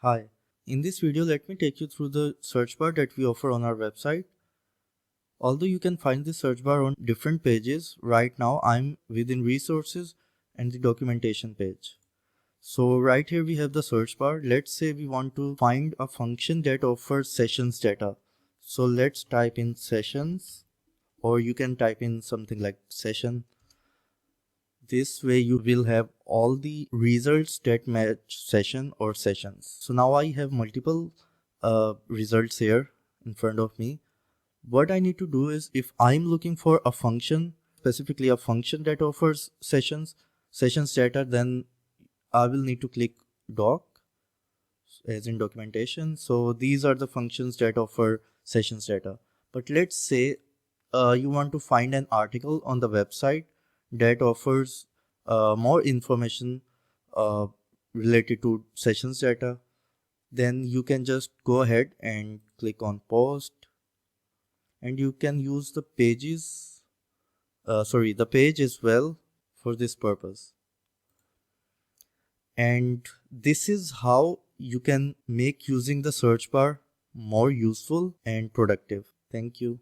Hi, in this video let me take you through the search bar that we offer on our website. Although you can find the search bar on different pages, right now I'm within resources and the documentation page. So right here we have the search bar. Let's say we want to find a function that offers sessions data. So let's type in sessions, or you can type in something like session. This way you will have all the results that match session or sessions. So now I have multiple results here in front of me. What I need to do is, if I'm looking for a function, specifically a function that offers sessions data, then I will need to click doc as in documentation. So these are the functions that offer sessions data. But let's say you want to find an article on the website that offers more information uh, related to sessions data. Then you can just go ahead and click on post, and you can use the the page as well for this purpose. And this is how you can make using the search bar more useful and productive. Thank you.